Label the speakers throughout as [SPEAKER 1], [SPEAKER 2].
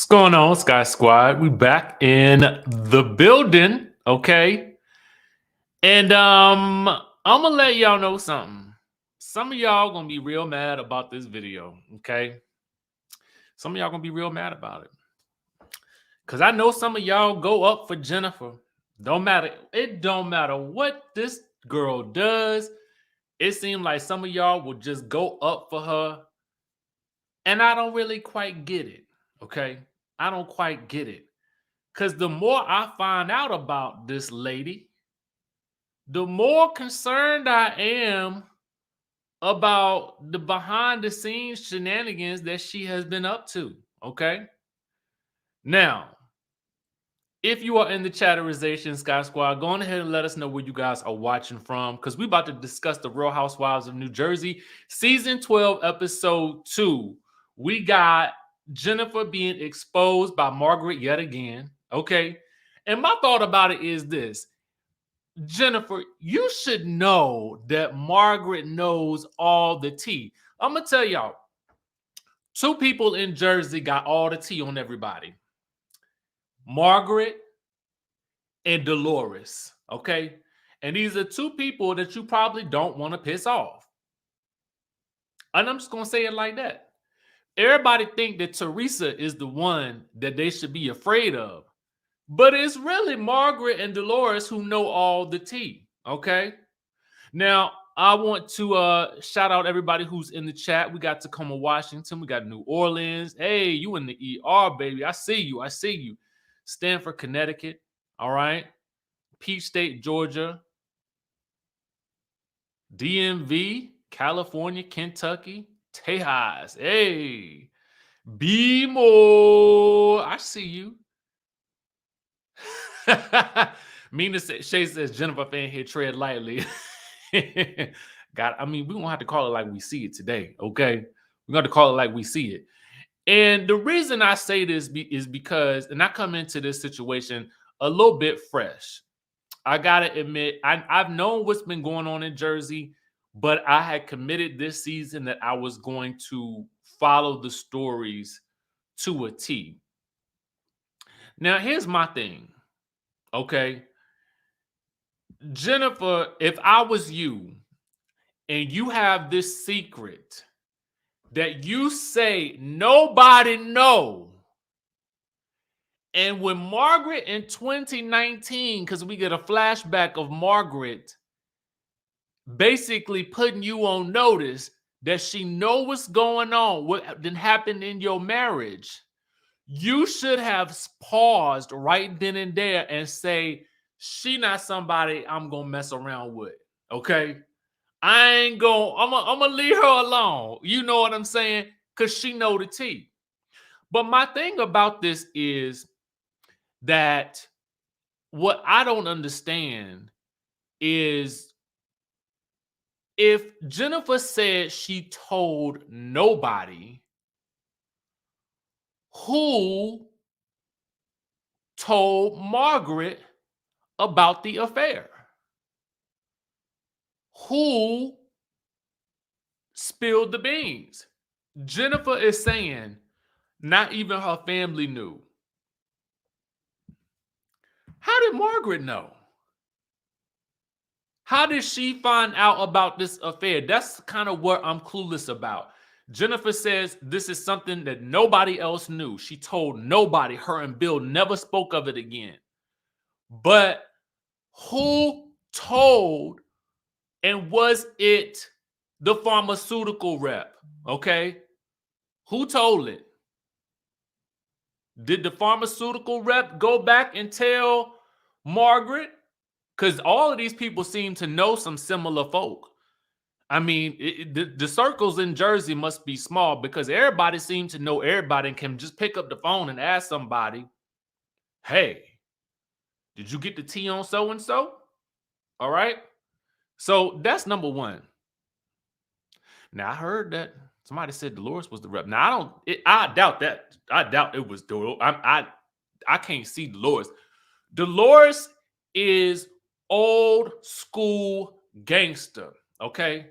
[SPEAKER 1] Going on, Sky Squad? We back in the building, okay? And I'm gonna let y'all know something. Some of y'all gonna be real mad about this video, okay? Some of y'all gonna be real mad about it. Cause I know some of y'all go up for Jennifer. Don't matter. It don't matter what this girl does. It seems like some of y'all will just go up for her. And I don't really quite get it, okay? I don't quite get it. Because the more I find out about this lady, the more concerned I am about the behind the scenes shenanigans that she has been up to. Okay. Now, if you are in the chatterization, Sky Squad, go on ahead and let us know where you guys are watching from, because we're about to discuss the Real Housewives of New Jersey, season 12, episode 2. We got Jennifer being exposed by Margaret yet again. Okay. And my thought about it is this: Jennifer, you should know that Margaret knows all the tea. I'm going to tell y'all, two people in Jersey got all the tea on everybody: Margaret and Dolores. Okay. And these are two people that you probably don't want to piss off. And I'm just going to say it like that. Everybody think that Teresa is the one that they should be afraid of. But it's really Margaret and Dolores who know all the tea. Okay. Now, I want to shout out everybody who's in the chat. We got Tacoma, Washington. We got New Orleans. Hey, you in the ER, baby. I see you. I see you. Stanford, Connecticut. All right. Peach State, Georgia. DMV, California, Kentucky. Tejas. Hey. B-more. I see you. Mina Shay says, Jennifer fan here, tread lightly. God, I mean, we're gonna have to call it like we see it today, okay? We're gonna call it like we see it. And the reason I say this is because, and I come into this situation a little bit fresh. I gotta admit, I've known what's been going on in Jersey, but I had committed this season that I was going to follow the stories to a T. Now, here's my thing, okay? Jennifer, if I was you and you have this secret that you say nobody know, and when Margaret in 2019, because we get a flashback of Margaret basically putting you on notice that she know what's going on, what did happen in your marriage, you should have paused right then and there and say, she not somebody I'm gonna mess around with. Okay. I ain't gonna, I'm gonna leave her alone. You know what I'm saying? Because she know the tea. But my thing about this is that what I don't understand is, if Jennifer said she told nobody, who told Margaret about the affair? Who spilled the beans? Jennifer is saying not even her family knew. How did Margaret know? How did she find out about this affair? That's kind of what I'm clueless about. Jennifer says this is something that nobody else knew. She told nobody. Her and Bill never spoke of it again. But who told, and was it the pharmaceutical rep? Okay. Who told it? Did the pharmaceutical rep go back and tell Margaret? Because all of these people seem to know some similar folk. I mean, the circles in Jersey must be small, because everybody seems to know everybody and can just pick up the phone and ask somebody, hey, did you get the tea on so-and-so? All right. So that's number one. Now, I heard that somebody said Dolores was the rep. Now, I doubt that. I doubt it was Dolores. I can't see Dolores. Dolores is old school gangster, okay?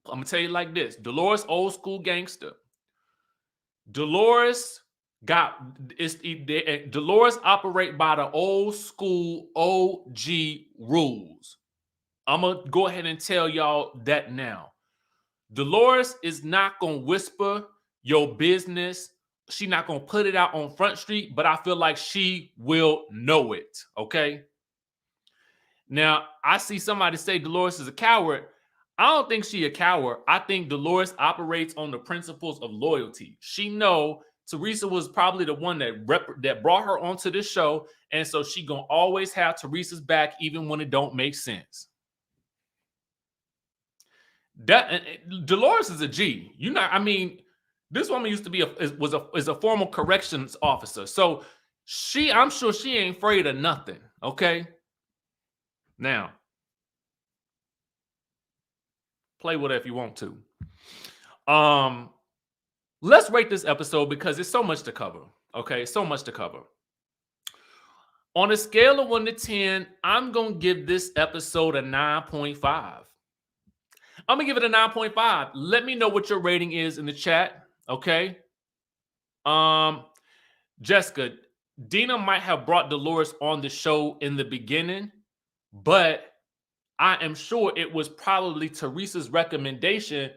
[SPEAKER 1] I'm gonna tell you like this: Dolores, old school gangster. Dolores Dolores operate by the old school OG rules. I'm gonna go ahead and tell y'all that now. Dolores is not gonna whisper your business. She's not gonna put it out on Front Street, but I feel like she will know it. Okay. Now, I see somebody say Dolores is a coward. I don't think she a coward. I think Dolores operates on the principles of loyalty. She know Teresa was probably the one that brought her onto this show, and so she gonna always have Teresa's back, even when it don't make sense. Dolores is a G. I mean, this woman used to be a former corrections officer, so I'm sure she ain't afraid of nothing. Okay. Now, play with it if you want to. Let's rate this episode because there's so much to cover. Okay, so much to cover. On a scale of 1 to 10, I'm gonna give this episode a 9.5. I'm gonna give it a 9.5. Let me know what your rating is in the chat. Okay. Jessica, Dina might have brought Dolores on the show in the beginning, but I am sure it was probably Teresa's recommendation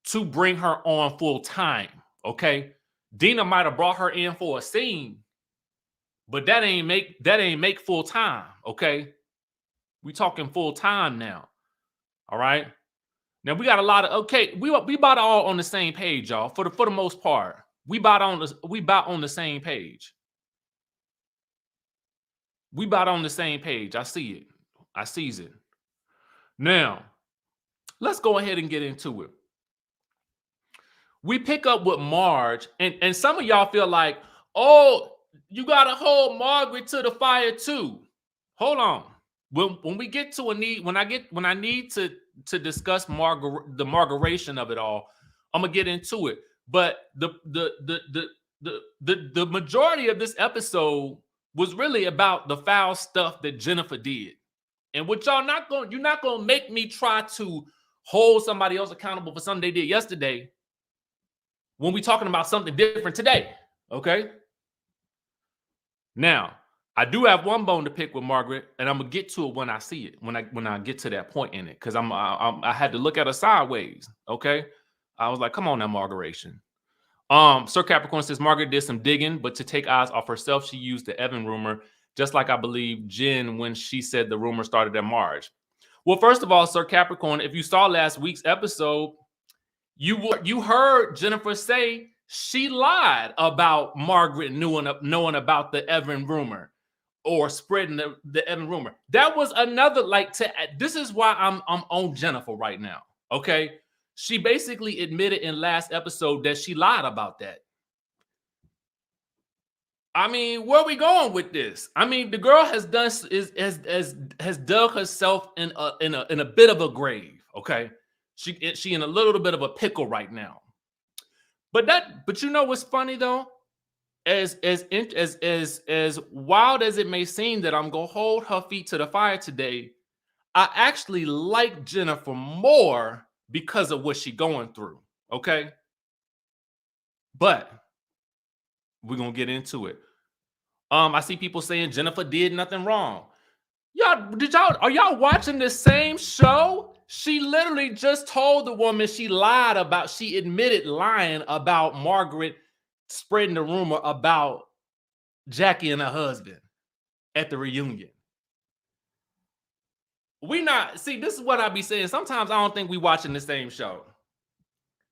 [SPEAKER 1] to bring her on full time. Okay. Dina might have brought her in for a scene, but that ain't make full time. Okay. We talking full time now. All right. Now we got a lot of we about all on the same page, y'all. For the most part, we about on the same page. We about on the same page. I see it. I sees it. Now, let's go ahead and get into it. We pick up with Marge, and some of y'all feel like, oh, you gotta hold Margaret to the fire too. Hold on. When we get to a need, when I need to discuss the Margaration of it all, I'm gonna get into it. But the majority of this episode was really about the foul stuff that Jennifer did. And what you're not gonna make me try to hold somebody else accountable for something they did yesterday when we're talking about something different today. Okay. Now, I do have one bone to pick with Margaret, and I'm gonna get to it when I see it, when I get to that point in it, because I had to look at her sideways. Okay. I was like, come on now, Margaration. Sir Capricorn says Margaret did some digging, but to take eyes off herself, she used the Evan rumor, just like I believe Jen when she said the rumor started at Marge. Well, first of all, Sir Capricorn, if you saw last week's episode, you heard Jennifer say she lied about Margaret knowing about the Evan rumor or spreading the Evan rumor. That was another this is why I'm on Jennifer right now. Okay. She basically admitted in last episode that she lied about that. I mean, where are we going with this? I mean, the girl has dug herself in a bit of a grave. Okay, she in a little bit of a pickle right now. But you know what's funny though? As wild as it may seem that I'm gonna hold her feet to the fire today, I actually like Jennifer more because of what she's going through. Okay, but we're gonna get into it. I see people saying Jennifer did nothing wrong. Are y'all watching the same show? She literally just told the woman she admitted lying about Margaret spreading the rumor about Jackie and her husband at the reunion. This is what I be saying. Sometimes I don't think we watching the same show.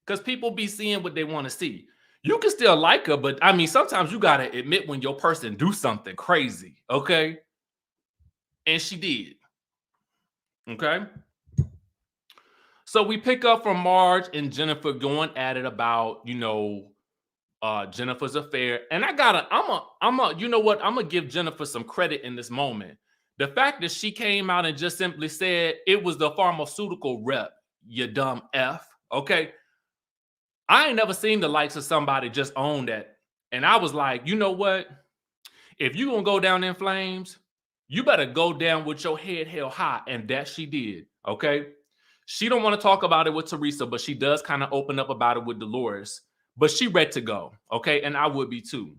[SPEAKER 1] Because people be seeing what they want to see. You can still like her, but I mean, sometimes you got to admit when your person do something crazy, okay? And she did, okay? So we pick up from Marge and Jennifer going at it about, Jennifer's affair. And I'm gonna give Jennifer some credit in this moment. The fact that she came out and just simply said it was the pharmaceutical rep, you dumb F, okay? I ain't never seen the likes of somebody just own that. And I was like, you know what? If you gonna go down in flames, you better go down with your head held high. And that she did, okay? She don't want to talk about it with Teresa, but she does kind of open up about it with Dolores. But she ready to go, okay? And I would be too.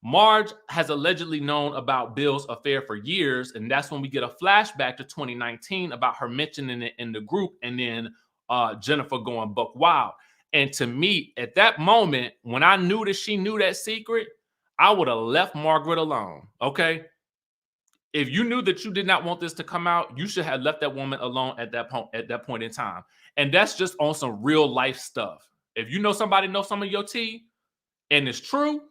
[SPEAKER 1] Marge has allegedly known about Bill's affair for years, and that's when we get a flashback to 2019 about her mentioning it in the group, and then Jennifer going buck wild. And to me, at that moment, when I knew that she knew that secret, I would have left Margaret alone, okay? If you knew that you did not want this to come out, you should have left that woman alone at that point in time. And that's just on some real life stuff. If you know somebody knows some of your tea, and it's true,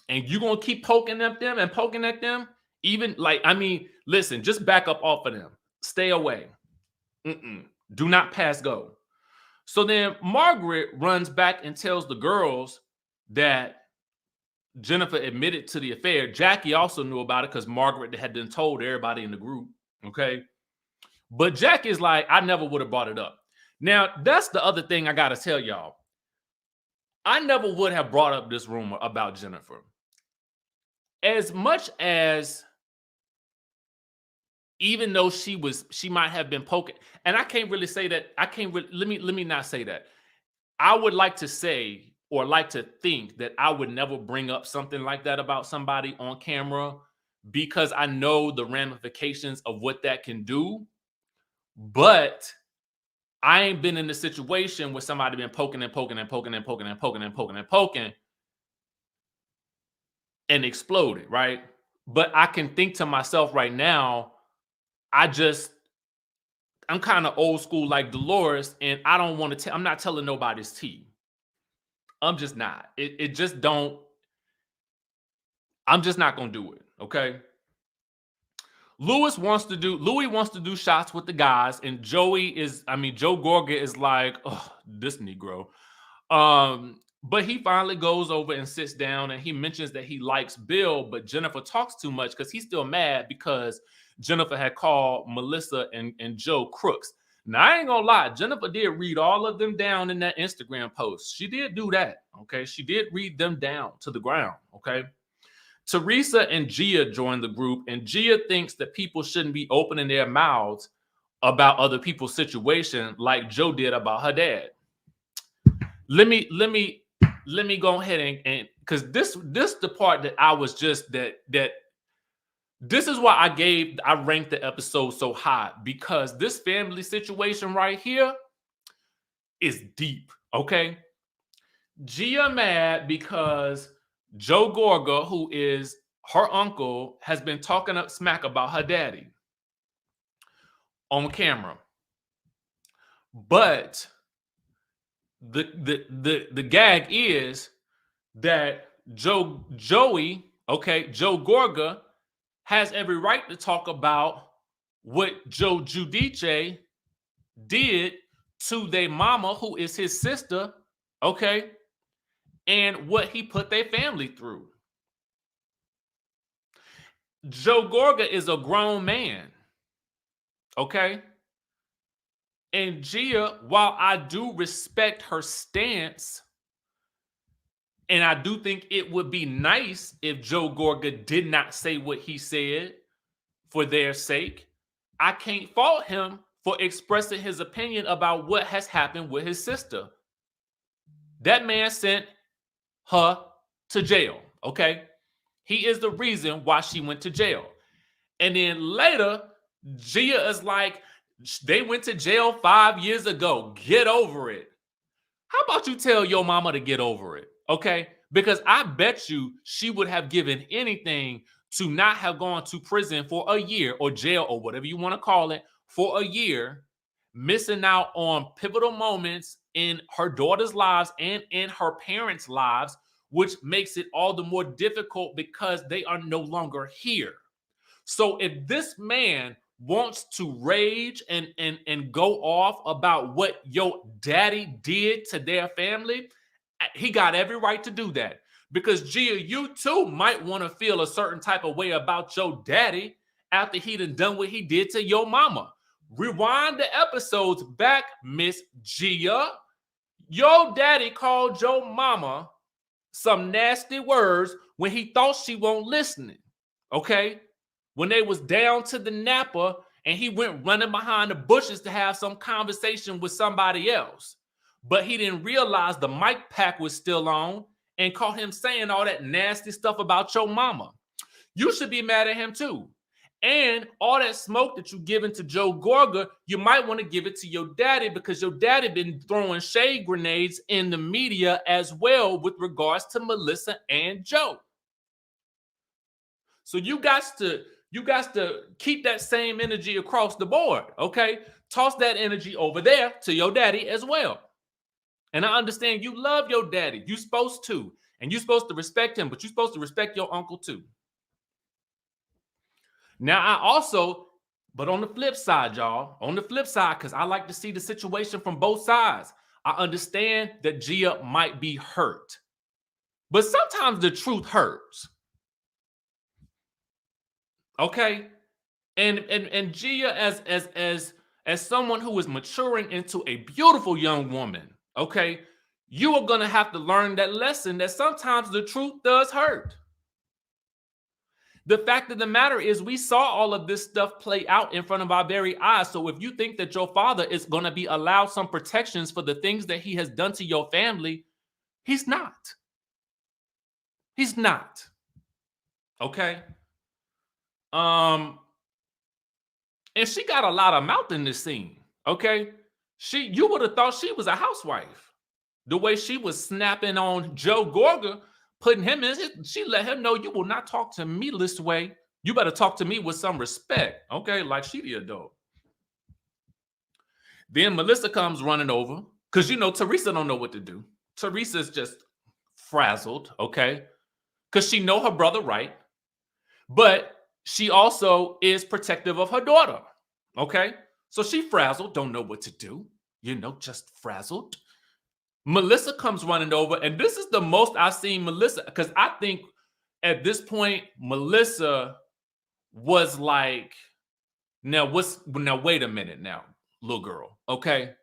[SPEAKER 1] and you're gonna keep poking at them and poking at them, even like, I mean, listen, just back up off of them. Stay away. Do not pass go. So then Margaret runs back and tells the girls that Jennifer admitted to the affair. Jackie also knew about it because Margaret had been told everybody in the group. Okay. But Jackie's like, I never would have brought it up. Now, that's the other thing I got to tell y'all. I never would have brought up this rumor about Jennifer. As much as, even though she might have been poking, and I can't really say that. Let me not say that. I would like to say, or like to think, that I would never bring up something like that about somebody on camera, because I know the ramifications of what that can do. But I ain't been in a situation where somebody been poking and poking and poking and poking and poking and poking and poking and exploded, right? But I can think to myself right now, I'm kind of old school like Dolores, and I don't want to I'm not telling nobody's tea. I'm just not. I'm just not going to do it, okay? Louis wants to do shots with the guys, and Joe Gorga is like, oh, this Negro. But he finally goes over and sits down, and he mentions that he likes Bill, but Jennifer talks too much because he's still mad because Jennifer had called Melissa and Joe crooks. Now, I ain't gonna lie, Jennifer did read all of them down in that Instagram post. She did do that, okay? She did read them down to the ground, okay? Teresa and Gia joined the group, and Gia thinks that people shouldn't be opening their mouths about other people's situation like Joe did about her dad. Let me go ahead and because this the part that I was just that this is why I ranked the episode so high, because this family situation right here is deep, okay? Gia mad because Joe Gorga, who is her uncle, has been talking up smack about her daddy on camera. But the gag is that Joe Gorga has every right to talk about what Joe Giudice did to their mama, who is his sister, okay, and what he put their family through. Joe Gorga is a grown man, okay? And Gia, while I do respect her stance, and I do think it would be nice if Joe Gorga did not say what he said for their sake, I can't fault him for expressing his opinion about what has happened with his sister. That man sent her to jail, okay? He is the reason why she went to jail. And then later, Gia is like, they went to jail 5 years ago. Get over it. How about you tell your mama to get over it? Okay, because I bet you she would have given anything to not have gone to prison for a year, or jail, or whatever you want to call it, for a year, missing out on pivotal moments in her daughter's lives and in her parents' lives, which makes it all the more difficult because they are no longer here. So if this man wants to rage and go off about what your daddy did to their family, he got every right to do that. Because Gia, you too might want to feel a certain type of way about your daddy after he done what he did to your mama. Rewind the episodes back, Miss Gia. Your daddy called your mama some nasty words when he thought she won't listening, okay? When they was down to the Napa and he went running behind the bushes to have some conversation with somebody else. But he didn't realize the mic pack was still on and caught him saying all that nasty stuff about your mama. You should be mad at him too. And all that smoke that you giving to Joe Gorga, you might want to give it to your daddy, because your daddy been throwing shade grenades in the media as well with regards to Melissa and Joe. So you guys to keep that same energy across the board, okay? Toss that energy over there to your daddy as well. And I understand you love your daddy. You're supposed to. And you're supposed to respect him, but you're supposed to respect your uncle too. Now, but on the flip side, y'all, because I like to see the situation from both sides. I understand that Gia might be hurt, but sometimes the truth hurts. Okay? And Gia, as someone who is maturing into a beautiful young woman, okay, you are gonna have to learn that lesson that sometimes the truth does hurt. The fact of the matter is, we saw all of this stuff play out in front of our very eyes. So if you think that your father is going to be allowed some protections for the things that he has done to your family, he's not. He's not. Okay? And she got a lot of mouth in this scene. Okay? You would have thought she was a housewife. The way she was snapping on Joe Gorga, putting him in, she let him know, you will not talk to me this way. You better talk to me with some respect, okay? Like she the adult. Then Melissa comes running over, because Teresa don't know what to do. Teresa's just frazzled, okay? Because she know her brother right, but she also is protective of her daughter, okay? So she frazzled, don't know what to do, just frazzled. Melissa comes running over, and this is the most I've seen Melissa, because I think at this point, Melissa was like, now wait a minute now, little girl, okay?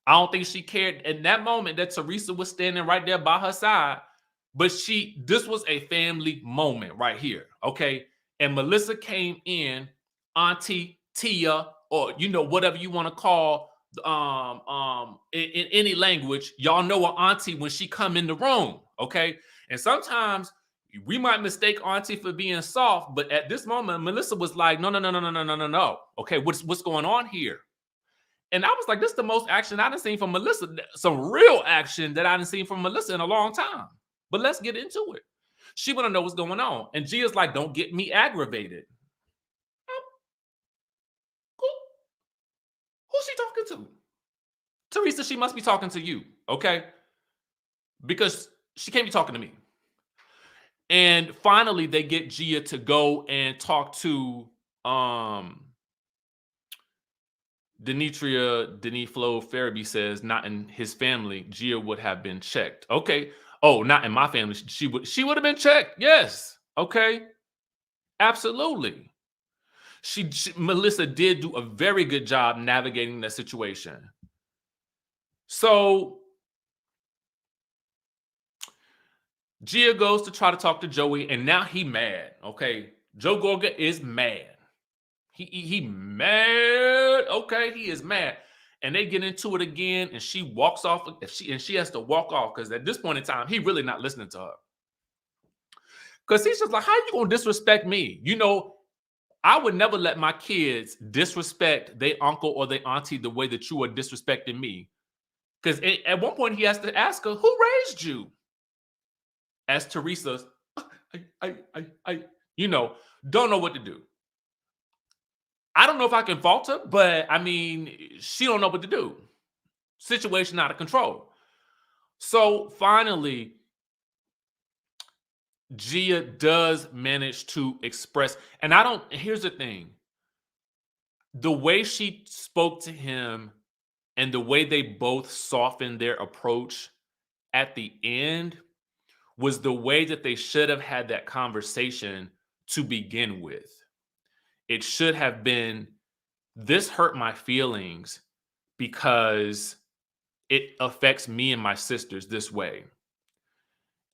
[SPEAKER 1] I don't think she cared in that moment that Teresa was standing right there by her side, but this was a family moment right here, okay? And Melissa came in, Auntie, Tia, or whatever you want to call in any language, y'all know an auntie when she come in the room, okay? And sometimes we might mistake auntie for being soft, but at this moment, Melissa was like, no. Okay, what's going on here? And I was like, this is the most action I done seen from Melissa, some real action that I done seen from Melissa in a long time. But let's get into it. She want to know what's going on. And Gia's like, don't get me aggravated. Who's she talking to? Teresa, she must be talking to you, okay? Because she can't be talking to me. And finally, they get Gia to go and talk to Denis Flo Farabee says, not in his family, Gia would have been checked. Okay. Oh, not in my family. She would have been checked. Yes. Okay. Absolutely. Melissa did do a very good job navigating that situation. So Gia goes to try to talk to Joey, and now he mad. Okay, Joe Gorga is mad. He mad. Okay, he is mad, and they get into it again, and she walks off. She has to walk off, because at this point in time, he really not listening to her. Because he's just like, how you gonna disrespect me? I would never let my kids disrespect their uncle or their auntie the way that you are disrespecting me. Because at one point he has to ask her, who raised you? As Teresa's, I don't know what to do. I don't know if I can fault her, but I mean, she don't know what to do. Situation out of control. So finally, Gia does manage to express, and here's the thing. The way she spoke to him and the way they both softened their approach at the end was the way that they should have had that conversation to begin with. It should have been, this hurt my feelings because it affects me and my sisters this way.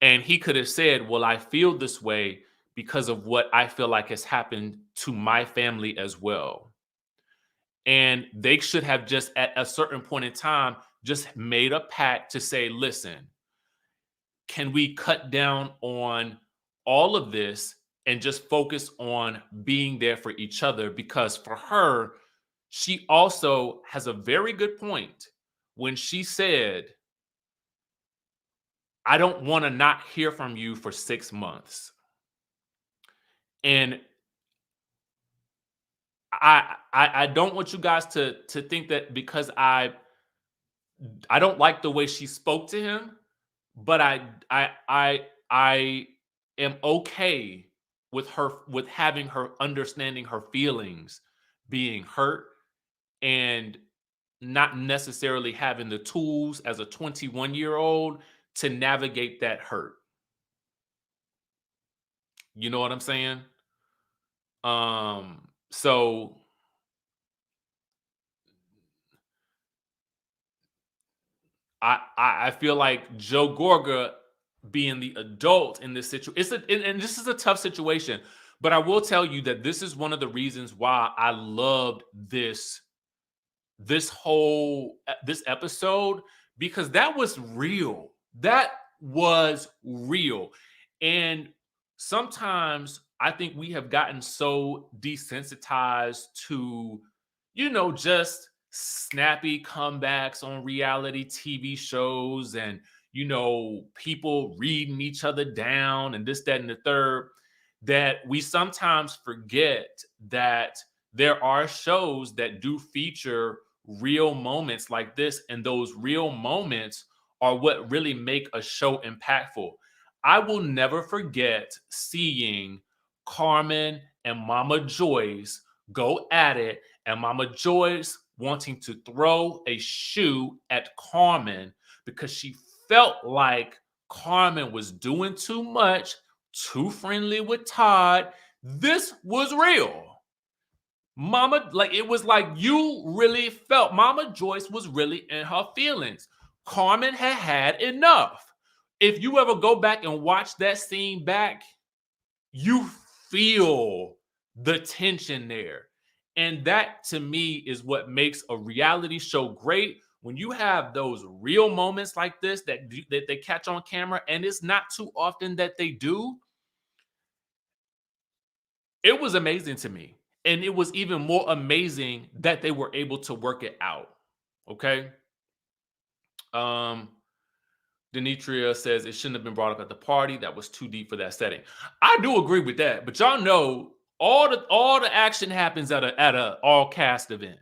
[SPEAKER 1] And he could have said, well, I feel this way because of what I feel like has happened to my family as well. And they should have just at a certain point in time just made a pact to say, listen, can we cut down on all of this and just focus on being there for each other? Because for her, she also has a very good point when she said, I don't want to not hear from you for 6 months. And I don't want you guys to think that because I don't like the way she spoke to him, but I am okay with her, with having her understanding her feelings being hurt and not necessarily having the tools as a 21-year-old to navigate that hurt. You know what I'm saying? So I feel like Joe Gorga being the adult in this situation, and this is a tough situation, but I will tell you that this is one of the reasons why I loved this episode, because that was real. That was real. And sometimes I think we have gotten so desensitized to, just snappy comebacks on reality TV shows and, people reading each other down and this, that, and the third, that we sometimes forget that there are shows that do feature real moments like this, and those real moments are what really make a show impactful. I will never forget seeing Carmen and Mama Joyce go at it, and Mama Joyce wanting to throw a shoe at Carmen because she felt like Carmen was doing too much, too friendly with Todd. This was real. Mama, like, it was like you really felt Mama Joyce was really in her feelings. Carmen had had enough. If you ever go back and watch that scene back, you feel the tension there. And that to me is what makes a reality show great. When you have those real moments like this that they catch on camera, and it's not too often that they do, it was amazing to me. And it was even more amazing that they were able to work it out. Okay. Um, Denitria says it shouldn't have been brought up at the party. That was too deep for that setting. I do agree with that, but y'all know all the action happens at a all cast event.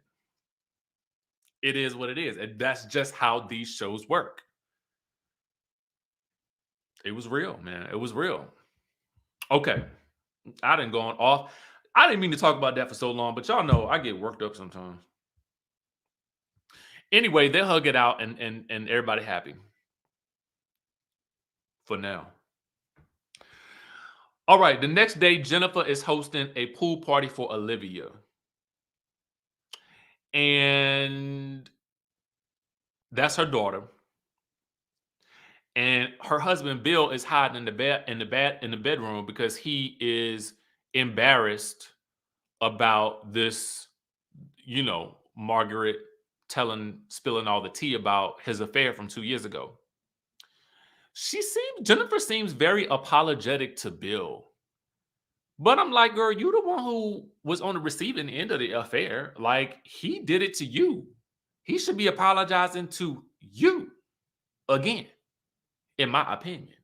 [SPEAKER 1] It is what it is, and that's just how these shows work. It was real, man. It was real. Okay, I didn't go on off. I didn't mean to talk about that for so long, but y'all know I get worked up sometimes. Anyway, they hug it out, and everybody happy for now. All right, the next day, Jennifer is hosting a pool party for Olivia. And that's her daughter. And her husband Bill is hiding in the bedroom because he is embarrassed about this, Margaret spilling all the tea about his affair from 2 years ago. Jennifer seems very apologetic to Bill. But I'm like, girl, you the one who was on the receiving end of the affair. Like, he did it to you. He should be apologizing to you again, in my opinion.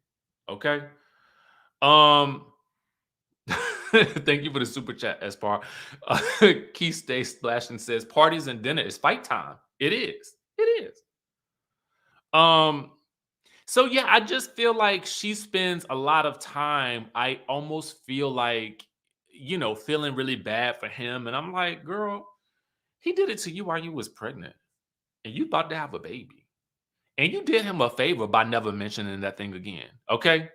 [SPEAKER 1] Okay. Thank you for the super chat, Espar. Key Stay Splashing says parties and dinner is fight time. It is. It is. So yeah, I just feel like she spends a lot of time. I almost feel like, feeling really bad for him. And I'm like, girl, he did it to you while you was pregnant and you about to have a baby. And you did him a favor by never mentioning that thing again. Okay.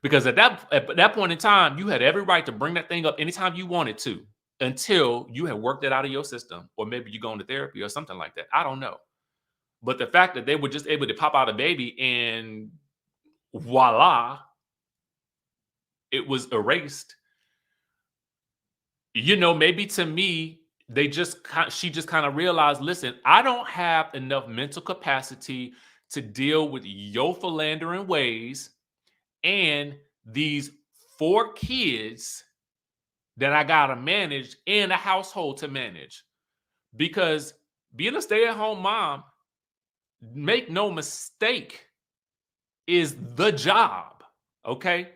[SPEAKER 1] Because at that point in time, you had every right to bring that thing up anytime you wanted to, until you had worked it out of your system, or maybe you go into therapy or something like that. I don't know. But the fact that they were just able to pop out a baby and voila, it was erased. Maybe to me, she just kind of realized, listen, I don't have enough mental capacity to deal with your philandering ways and these 4 kids that I gotta manage and a household to manage. Because being a stay-at-home mom, make no mistake, is the job. Okay?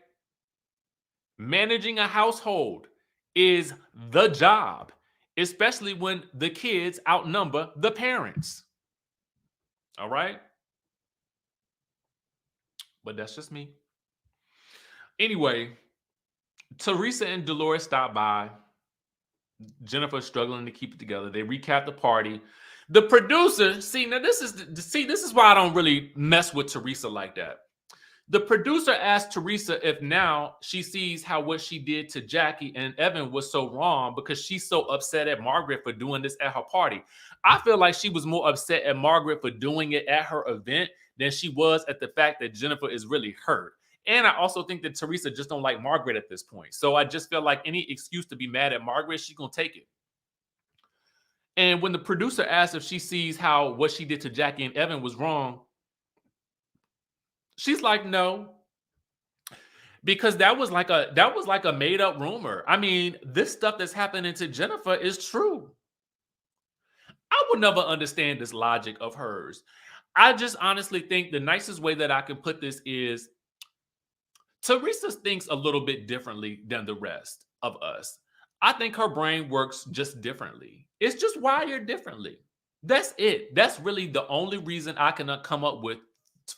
[SPEAKER 1] Managing a household is the job, especially when the kids outnumber the parents. All right? But that's just me. Anyway, Teresa and Dolores stopped by. Jennifer's struggling to keep it together. They recap the party. The producer, this is why I don't really mess with Teresa like that. The producer asked Teresa if now she sees how what she did to Jackie and Evan was so wrong because she's so upset at Margaret for doing this at her party. I feel like she was more upset at Margaret for doing it at her event than she was at the fact that Jennifer is really hurt. And I also think that Teresa just don't like Margaret at this point. So I just feel like any excuse to be mad at Margaret, she's going to take it. And when the producer asked if she sees how what she did to Jackie and Evan was wrong, she's like, no, because that was like a made up rumor. I mean, this stuff that's happening to Jennifer is true. I would never understand this logic of hers. I just honestly think the nicest way that I can put this is Teresa thinks a little bit differently than the rest of us. I think her brain works just differently. It's just wired differently. That's it. That's really the only reason I can come up with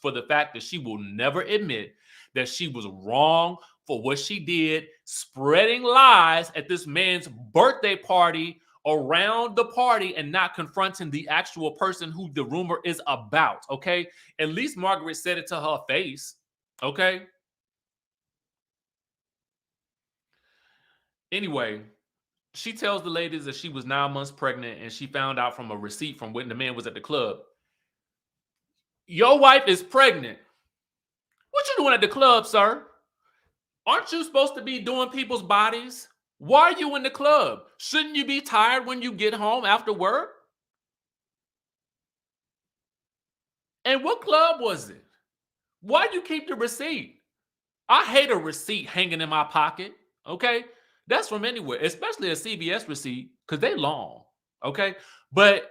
[SPEAKER 1] for the fact that she will never admit that she was wrong for what she did, spreading lies at this man's birthday party around the party and not confronting the actual person who the rumor is about, okay? At least Margaret said it to her face, okay? Anyway, she tells the ladies that she was 9 months pregnant and she found out from a receipt from when the man was at the club. Your wife is pregnant. What you doing at the club, sir? Aren't you supposed to be doing people's bodies? Why are you in the club? Shouldn't you be tired when you get home after work? And what club was it? Why you keep the receipt? I hate a receipt hanging in my pocket, okay? That's from anywhere, especially a CVS receipt, because they long, okay? But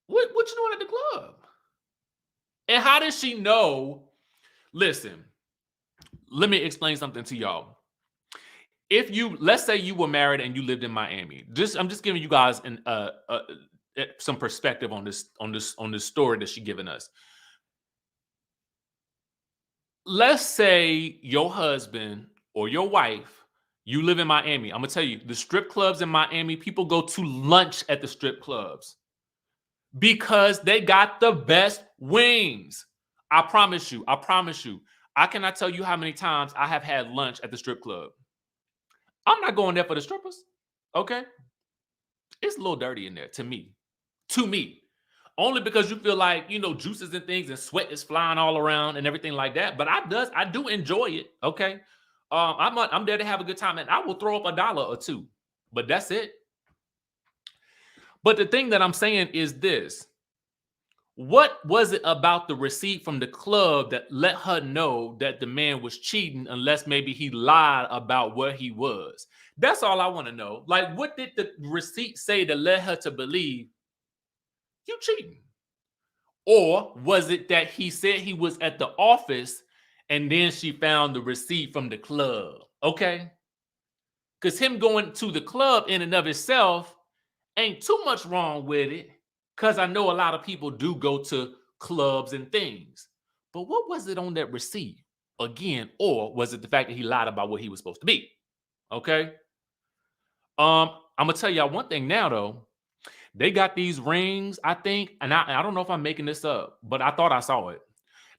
[SPEAKER 1] what you doing at the club? And how does she know? Listen, let me explain something to y'all. If you, let's say you were married and you lived in Miami, I'm just giving you guys some perspective on this story that she's giving us. Let's say your husband or your wife, you live in Miami. I'm gonna tell you, the strip clubs in Miami, people go to lunch at the strip clubs because they got the best wings. I promise you. I cannot tell you how many times I have had lunch at the strip club. I'm not going there for the strippers, okay? It's a little dirty in there to me. Only because you feel like, juices and things and sweat is flying all around and everything like that. But I do enjoy it, okay? I'm there to have a good time and I will throw up $1 or $2, but that's it. But the thing that I'm saying is this. What was it about the receipt from the club that let her know that the man was cheating unless maybe he lied about where he was? That's all I want to know. Like, what did the receipt say that led her to believe you cheating? Or was it that he said he was at the office and then she found the receipt from the club? Okay? Because him going to the club in and of itself ain't too much wrong with it. Because I know a lot of people do go to clubs and things. But what was it on that receipt? Again, or was it the fact that he lied about what he was supposed to be? Okay? I'm going to tell y'all one thing now, though. They got these rings, I think, and I don't know if I'm making this up, but I thought I saw it.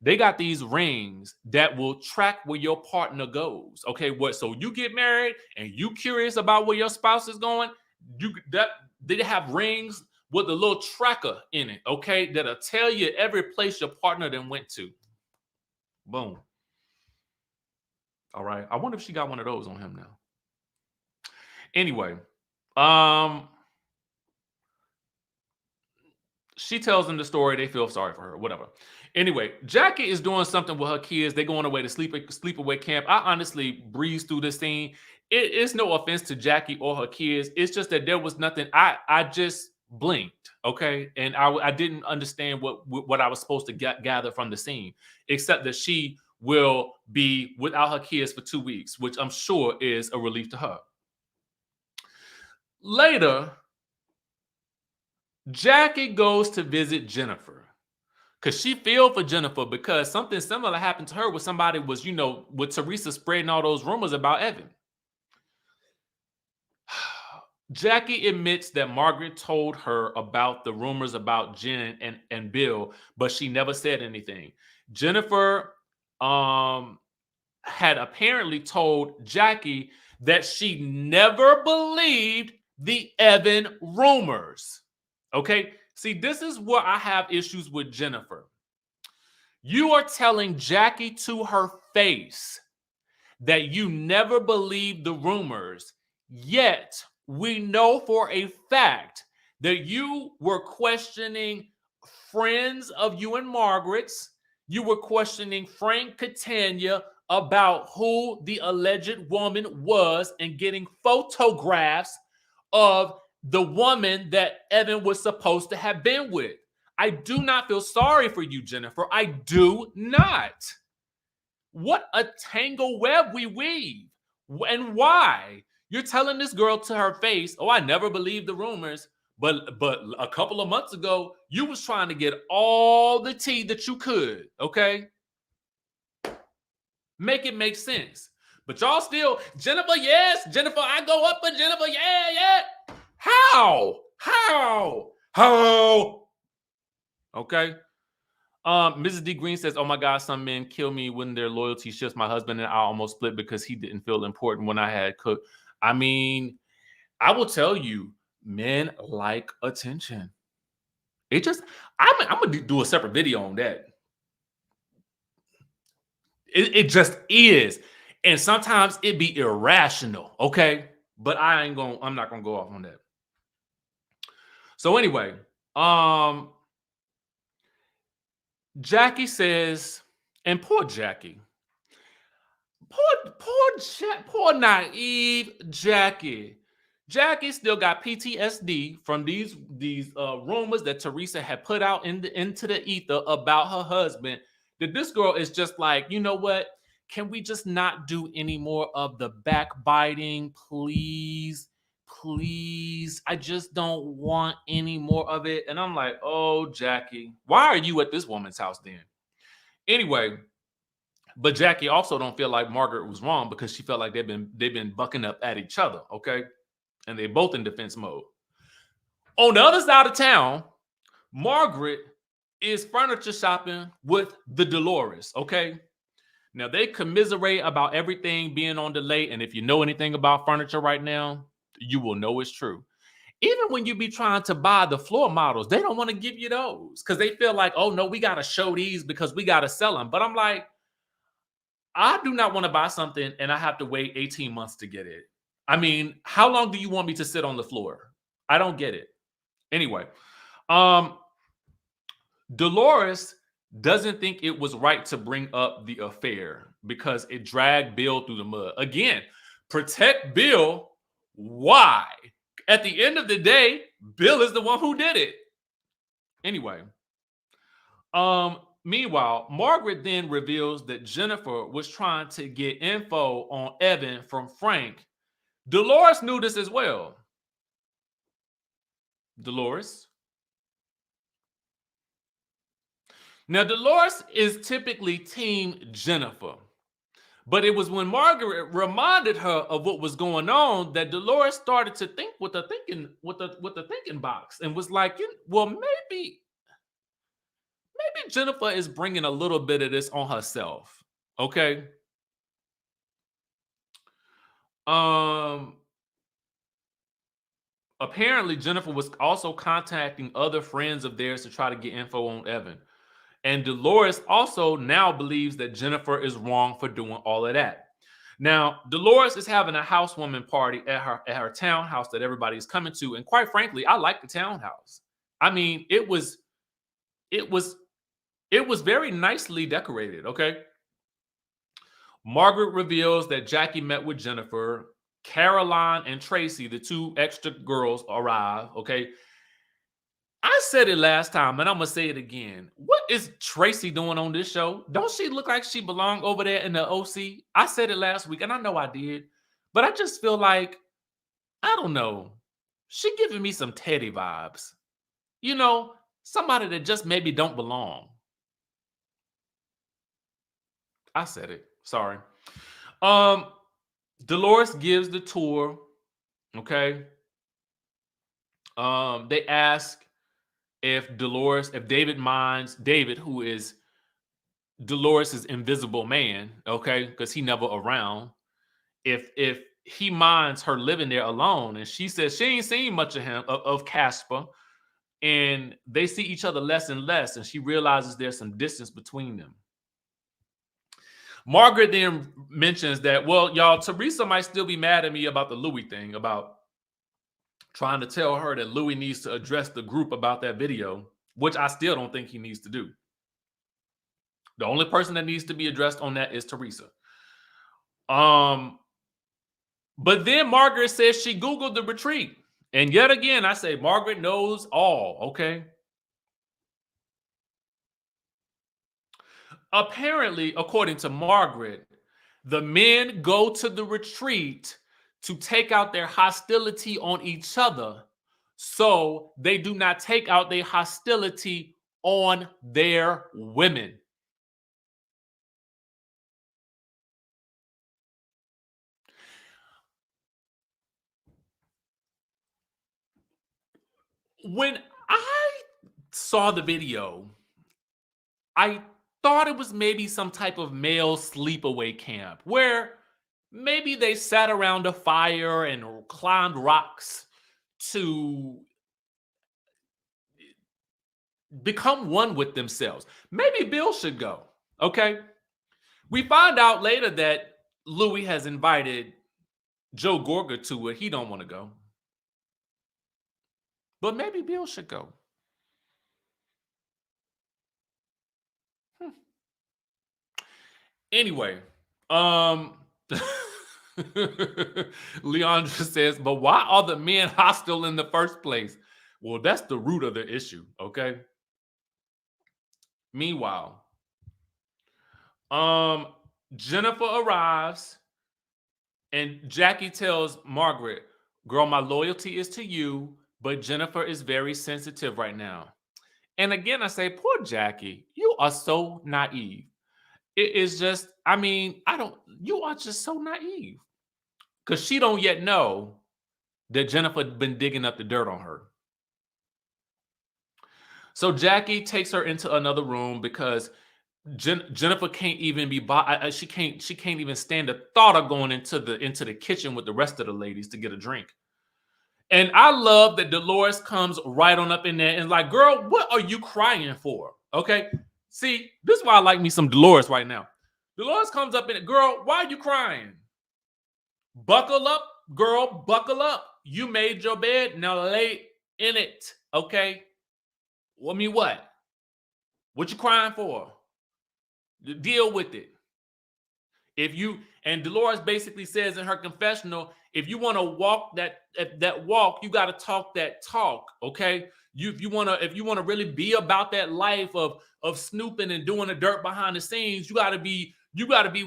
[SPEAKER 1] They got these rings that will track where your partner goes. Okay, so you get married and you curious about where your spouse is going, they have rings with a little tracker in it, okay, that'll tell you every place your partner then went to. Boom. All right. I wonder if she got one of those on him now. Anyway, she tells them the story. They feel sorry for her, whatever. Anyway, Jackie is doing something with her kids. They're going away to sleepaway camp. I honestly breezed through this scene. It's no offense to Jackie or her kids. It's just that there was nothing. I just blinked, okay, and I didn't understand what I was supposed to gather from the scene, except that she will be without her kids for 2 weeks, which I'm sure is a relief to her. Later, Jackie goes to visit Jennifer because she feel for Jennifer because something similar happened to her with somebody was, with Teresa spreading all those rumors about Evan. Jackie admits that Margaret told her about the rumors about Jen and Bill, but she never said anything. Jennifer had apparently told Jackie that she never believed the Evan rumors. Okay, see, this is where I have issues with Jennifer. You are telling Jackie to her face that you never believed the rumors, yet we know for a fact that you were questioning friends of you and Margaret's. You were questioning Frank Catania about who the alleged woman was and getting photographs of the woman that Evan was supposed to have been with. I do not feel sorry for you, Jennifer. I do not. What a tangle web we weave. And why? You're telling this girl to her face, oh, I never believed the rumors. But a couple of months ago, you was trying to get all the tea that you could, okay? Make it make sense. But y'all still, Jennifer, yes. Jennifer, I go up for Jennifer, yeah. How? Okay. Mrs. D. Green says, oh my God, some men kill me when their loyalty shifts. My husband and I almost split because he didn't feel important when I had cooked. I mean, I will tell you, men like attention. I'm going to do a separate video on that. It just is. And sometimes it be irrational, okay? But I'm not going to go off on that. So anyway, Jackie says, and poor Jackie, poor naive Jackie. Jackie still got PTSD from these rumors that Teresa had put out into the ether about her husband. That this girl is just like, you know what? Can we just not do any more of the backbiting, please? Please, I just don't want any more of it. And I'm like, oh, Jackie, why are you at this woman's house then? Anyway, but Jackie also don't feel like Margaret was wrong because she felt like they've been bucking up at each other, okay? And they're both in defense mode. On the other side of town, Margaret is furniture shopping with the Dolores, okay? Now, they commiserate about everything being on delay, and if you know anything about furniture right now, you will know it's true. Even when you be trying to buy the floor models, they don't want to give you those because they feel like, oh, no, we got to show these because we got to sell them. But I'm like, I do not want to buy something and I have to wait 18 months to get it. I mean, how long do you want me to sit on the floor? I don't get it. Anyway, Dolores doesn't think it was right to bring up the affair because it dragged Bill through the mud. Again, protect Bill. Why? At the end of the day, Bill is the one who did it. Anyway, meanwhile, Margaret then reveals that Jennifer was trying to get info on Evan from Frank. Dolores knew this as well. Dolores. Now, Dolores is typically Team Jennifer. But it was when Margaret reminded her of what was going on that Dolores started to think with the thinking box and was like, well, maybe Jennifer is bringing a little bit of this on herself. Okay. Apparently Jennifer was also contacting other friends of theirs to try to get info on Evan. And Dolores also now believes that Jennifer is wrong for doing all of that. Now, Dolores is having a housewarming party at her townhouse that everybody's coming to. And quite frankly, I like the townhouse. I mean, it was it was very nicely decorated, okay? Margaret reveals that Jackie met with Jennifer. Caroline and Tracy, the two extra girls, arrive, okay? I said it last time, and I'm gonna say it again. What is Tracy doing on this show? Don't she look like she belonged over there in the OC? I said it last week, and I know I did, but I just feel like, I don't know. She giving me some Teddy vibes. You know, somebody that just maybe don't belong. I said it. Sorry. Um, Dolores gives the tour. Okay. They ask if David minds, David, who is Dolores's invisible man, okay, because he never around, if he minds her living there alone. And she says she ain't seen much of him, of Casper, and they see each other less and less, and she realizes there's some distance between them. Margaret then mentions that, well, y'all, Teresa might still be mad at me about the Louis thing, about trying to tell her that Louis needs to address the group about that video, which I still don't think he needs to do. The only person that needs to be addressed on that is Teresa. But then Margaret says she Googled the retreat. And yet again, I say Margaret knows all, okay? Apparently, according to Margaret, the men go to the retreat to take out their hostility on each other, so they do not take out their hostility on their women. When I saw the video, I thought it was maybe some type of male sleepaway camp where maybe they sat around a fire and climbed rocks to become one with themselves. Maybe Bill should go, okay? We find out later that Louis has invited Joe Gorga to it. He don't want to go. But maybe Bill should go. Anyway, Leandra says, but why are the men hostile in the first place? Well, that's the root of the issue, okay? Meanwhile, Jennifer arrives and Jackie tells Margaret, girl, my loyalty is to you, but Jennifer is very sensitive right now. And again, I say, poor Jackie, you are so naive. It is just, I mean, you are just so naive. Because she don't yet know that Jennifer been digging up the dirt on her. So Jackie takes her into another room because Jennifer can't even be she can't even stand the thought of going into the kitchen with the rest of the ladies to get a drink. And I love that Dolores comes right on up in there and like, girl, what are you crying for? Okay. See, this is why I like me some Dolores right now. Dolores comes up in it, girl, why are you crying? Buckle up, girl, buckle up. You made your bed, now lay in it, okay? I mean, what? What you crying for? Deal with it. And Dolores basically says in her confessional, if you want to walk that walk, you got to talk that talk, okay? If you want to really be about that life of snooping and doing the dirt behind the scenes, you got to be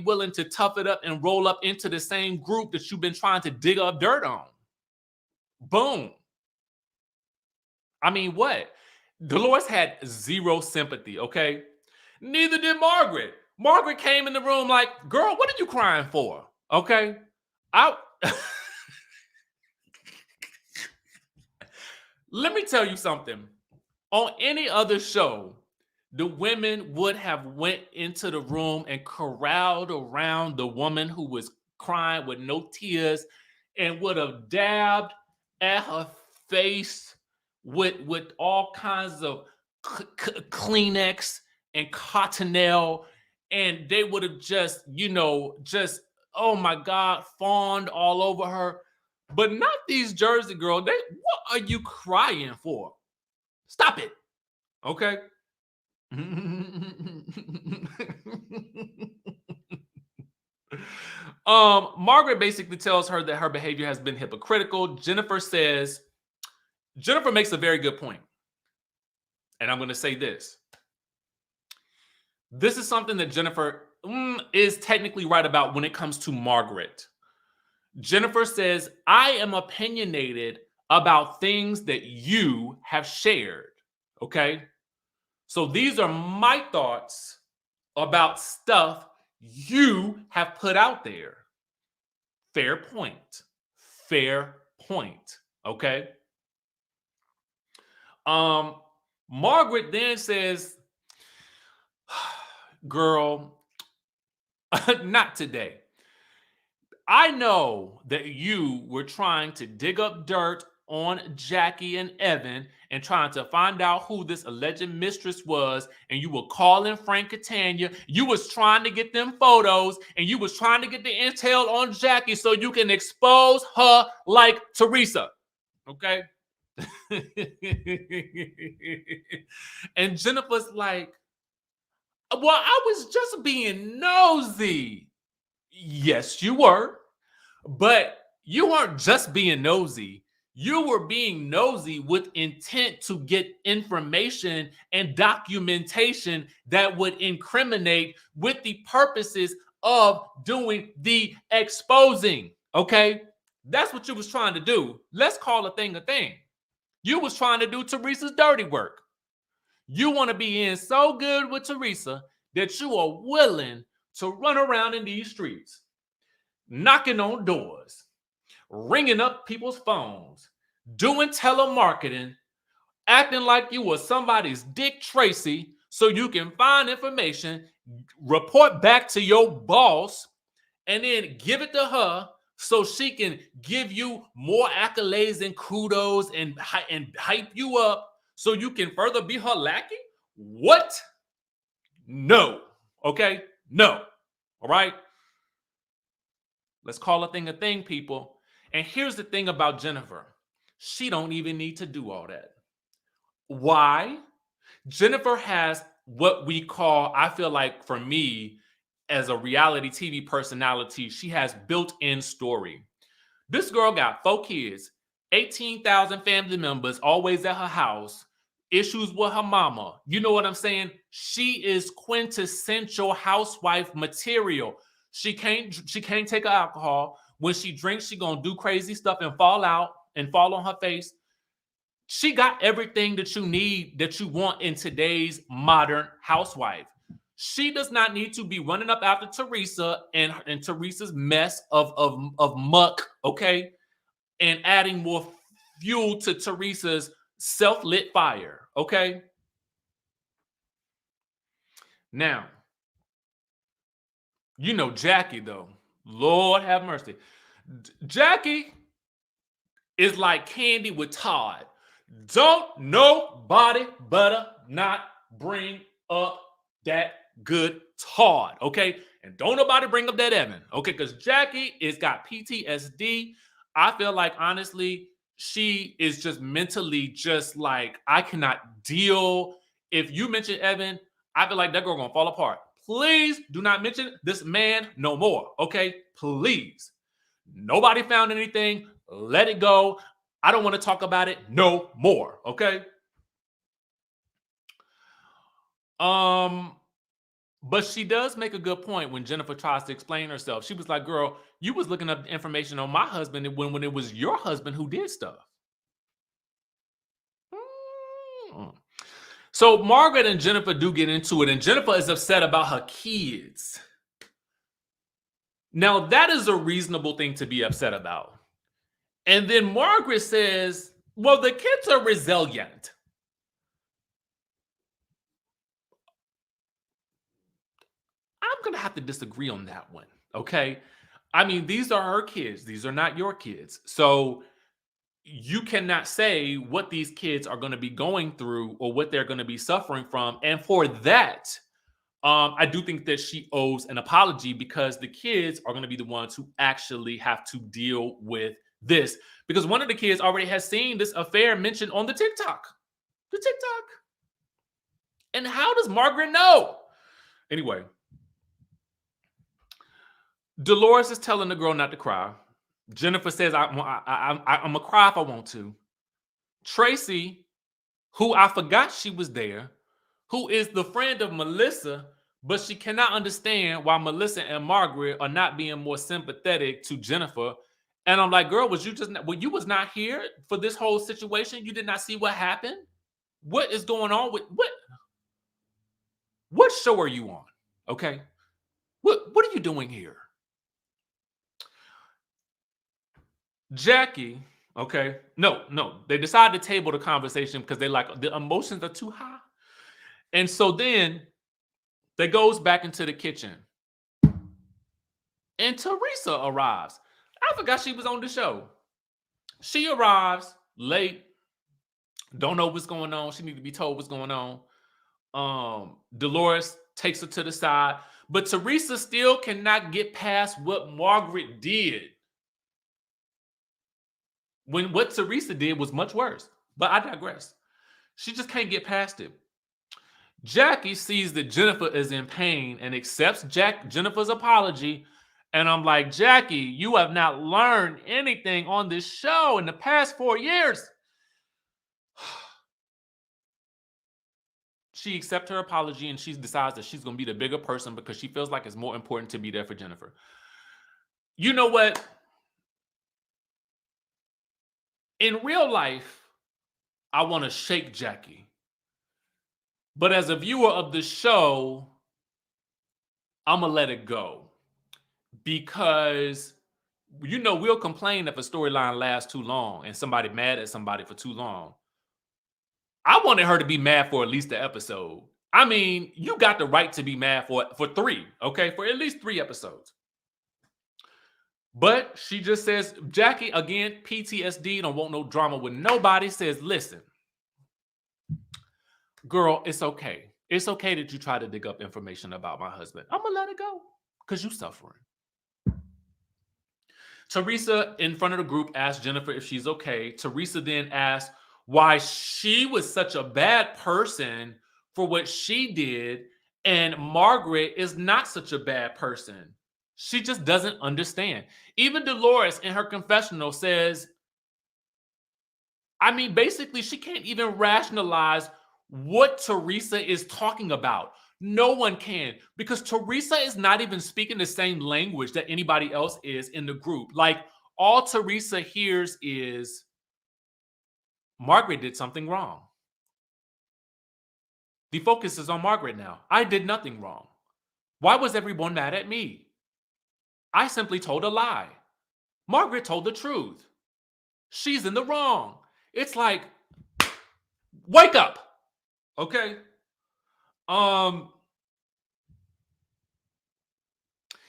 [SPEAKER 1] willing to tough it up and roll up into the same group that you've been trying to dig up dirt on. Boom. I mean, what? Dolores had zero sympathy, okay? Neither did Margaret. Margaret came in the room like, girl, what are you crying for? Okay? Let me tell you something. On any other show, the women would have went into the room and corralled around the woman who was crying with no tears and would have dabbed at her face with all kinds of Kleenex and Cottonelle, and they would have just, oh my God, fawned all over her. But not these Jersey girls. What are you crying for? Stop it. Okay? Margaret basically tells her that her behavior has been hypocritical. Jennifer makes a very good point. And I'm going to say this. This is something that Jennifer is technically right about when it comes to Margaret. Jennifer says, I am opinionated about things that you have shared. Okay. So these are my thoughts about stuff you have put out there. Fair point. Fair point. Okay. Margaret then says, girl, not today. I know that you were trying to dig up dirt on Jackie and Evan and trying to find out who this alleged mistress was, and you were calling Frank Catania. You was trying to get them photos, and you was trying to get the intel on Jackie so you can expose her like Teresa. Okay? And Jennifer's like, well, I was just being nosy. Yes, you were. But you weren't just being nosy. You were being nosy with intent to get information and documentation that would incriminate with the purposes of doing the exposing. Okay? That's what you was trying to do. Let's call a thing a thing. You was trying to do Teresa's dirty work. You want to be in so good with Teresa that you are willing to run around in these streets, knocking on doors, ringing up people's phones, doing telemarketing, acting like you were somebody's Dick Tracy so you can find information, report back to your boss, and then give it to her so she can give you more accolades and kudos and hype you up so you can further be her lackey? What? No. Okay? No. All right? Let's call a thing, people. And here's the thing about Jennifer. She don't even need to do all that. Why? Jennifer has what we call, I feel like for me, as a reality TV personality, she has built-in story. This girl got 4 kids, 18,000 family members, always at her house, issues with her mama. You know what I'm saying? She is quintessential housewife material. She can't take alcohol. When she drinks, she gonna do crazy stuff and fall out and fall on her face. She got everything that you need, that you want in today's modern housewife. She does not need to be running up after Teresa and Teresa's mess of muck, okay? And adding more fuel to Teresa's self-lit fire, okay? Now, you know Jackie, though. Lord have mercy. Jackie is like Candy with Todd. Don't nobody better not bring up that good Todd, okay? And don't nobody bring up that Evan, okay? Because Jackie is got PTSD. I feel like, honestly, she is just mentally just like, I cannot deal. If you mention Evan, I feel like that girl gonna fall apart. Please do not mention this man no more, okay? Please. Nobody found anything. Let it go. I don't want to talk about it no more, okay? But she does make a good point when Jennifer tries to explain herself. She was like, girl, you was looking up information on my husband when it was your husband who did stuff. So Margaret and Jennifer do get into it, and Jennifer is upset about her kids. Now, that is a reasonable thing to be upset about. And then Margaret says, well, the kids are resilient. I'm going to have to disagree on that one, okay? I mean, these are her kids. These are not your kids. So you cannot say what these kids are going to be going through or what they're going to be suffering from. And for that, I do think that she owes an apology, because the kids are going to be the ones who actually have to deal with this. Because one of the kids already has seen this affair mentioned on the TikTok. And how does Margaret know? Anyway, Dolores is telling the girl not to cry. Jennifer says, I'm going to cry if I want to. Tracy, who I forgot she was there, who is the friend of Melissa, but she cannot understand why Melissa and Margaret are not being more sympathetic to Jennifer. And I'm like, girl, you was not here for this whole situation? You did not see what happened? What is going on with what show are you on? Okay. What are you doing here? Jackie, okay. No. They decided to table the conversation because they like the emotions are too high. And so then they goes back into the kitchen. And Teresa arrives. I forgot she was on the show. She arrives late. Don't know what's going on. She need to be told what's going on. Dolores takes her to the side. But Teresa still cannot get past what Margaret did. When what Teresa did was much worse. But I digress. She just can't get past it. Jackie sees that Jennifer is in pain and accepts Jennifer's apology. And I'm like, Jackie, you have not learned anything on this show in the past 4 years. She accepts her apology and she decides that she's going to be the bigger person because she feels like it's more important to be there for Jennifer. You know what? In real life, I want to shake Jackie. But as a viewer of the show, I'm going to let it go. Because, we'll complain if a storyline lasts too long and somebody mad at somebody for too long. I wanted her to be mad for at least the episode. I mean, you got the right to be mad for 3, okay? For at least 3 episodes. But she just says, Jackie, again, PTSD, don't want no drama with nobody, says, listen, girl, it's okay. It's okay that you try to dig up information about my husband. I'm going to let it go because you're suffering. Teresa, in front of the group, asked Jennifer if she's okay. Teresa then asked why she was such a bad person for what she did, and Margaret is not such a bad person. She just doesn't understand. Even Dolores in her confessional says, basically, she can't even rationalize what Teresa is talking about. No one can, because Teresa is not even speaking the same language that anybody else is in the group. Like, all Teresa hears is, Margaret did something wrong. The focus is on Margaret now. I did nothing wrong. Why was everyone mad at me? I simply told a lie. Margaret told the truth. She's in the wrong. It's like, wake up. Okay?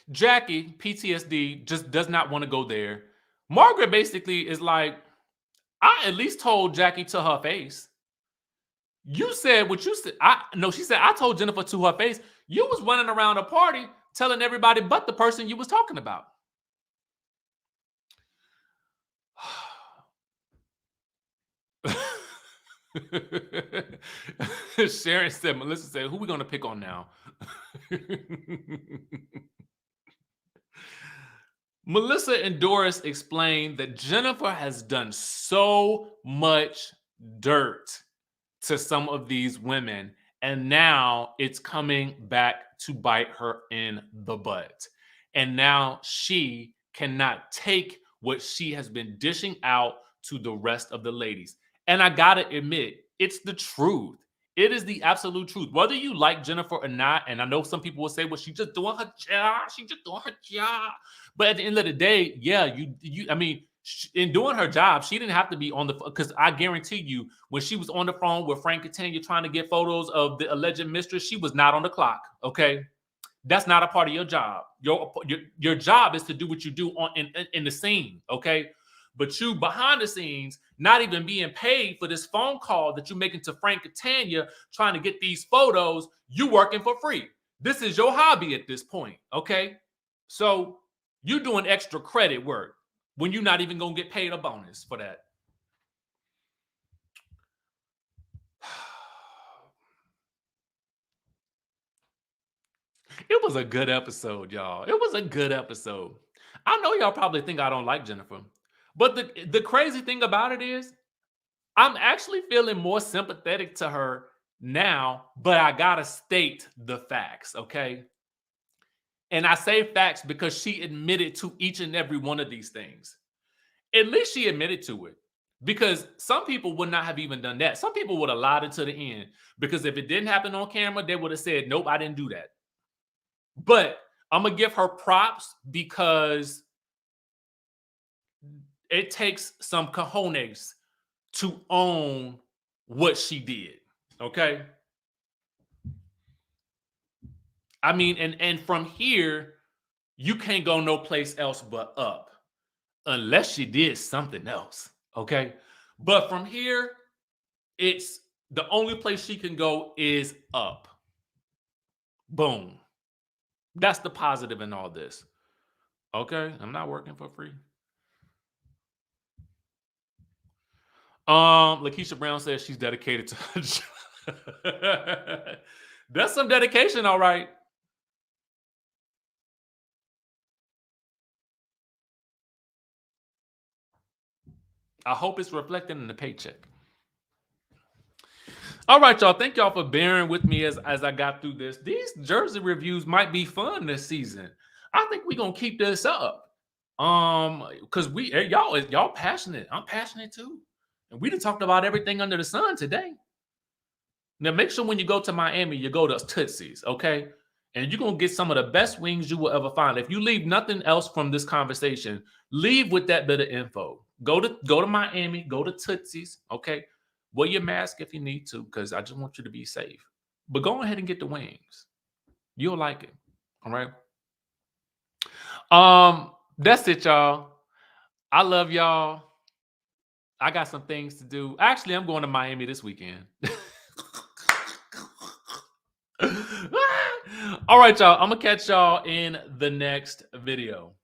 [SPEAKER 1] Jackie, PTSD, just does not want to go there. Margaret basically is like, I at least told Jackie to her face. You said what you said. She said, I told Jennifer to her face. You was running around a party telling everybody but the person you was talking about. Sharon said, Melissa said, who we going to pick on now? Melissa and Doris explained that Jennifer has done so much dirt to some of these women, and now it's coming back to bite her in the butt. And now she cannot take what she has been dishing out to the rest of the ladies. And I gotta admit, it's the truth. It is the absolute truth. Whether you like Jennifer or not, and I know some people will say, well, she's just doing her job. She's just doing her job. But at the end of the day, yeah, in doing her job, she didn't have to be on the phone, because I guarantee you, when she was on the phone with Frank Catania trying to get photos of the alleged mistress, she was not on the clock, okay? That's not a part of your job. Your job is to do what you do in the scene, okay? But you behind the scenes, not even being paid for this phone call that you're making to Frank Catania trying to get these photos, you working for free. This is your hobby at this point, okay? So you're doing extra credit work when you're not even going to get paid a bonus for that. It was a good episode, y'all. It was a good episode. I know y'all probably think I don't like Jennifer, but the crazy thing about it is I'm actually feeling more sympathetic to her now, but I gotta state the facts, okay? And I say facts because she admitted to each and every one of these things. At least she admitted to it. Because some people would not have even done that. Some people would have lied until the end. Because if it didn't happen on camera, they would have said, nope, I didn't do that. But I'm going to give her props because it takes some cojones to own what she did. Okay? I mean, and from here, you can't go no place else but up. Unless she did something else. Okay? But from here, it's the only place she can go is up. Boom. That's the positive in all this. Okay, I'm not working for free. Lakeisha Brown says she's dedicated to that's some dedication, all right. I hope it's reflected in the paycheck. All right, y'all. Thank y'all for bearing with me as I got through this. These jersey reviews might be fun this season. I think we're gonna keep this up. Because y'all passionate. I'm passionate too. And we done talked about everything under the sun today. Now make sure when you go to Miami, you go to Tootsie's, okay? And you're gonna get some of the best wings you will ever find. If you leave nothing else from this conversation, leave with that bit of info. Go to Miami, go to Tootsie's, okay? Wear your mask if you need to, because I just want you to be safe. But go ahead and get the wings. You'll like it. All right. That's it, y'all. I love y'all. I got some things to do. Actually, I'm going to Miami this weekend. All right, y'all. I'm gonna catch y'all in the next video.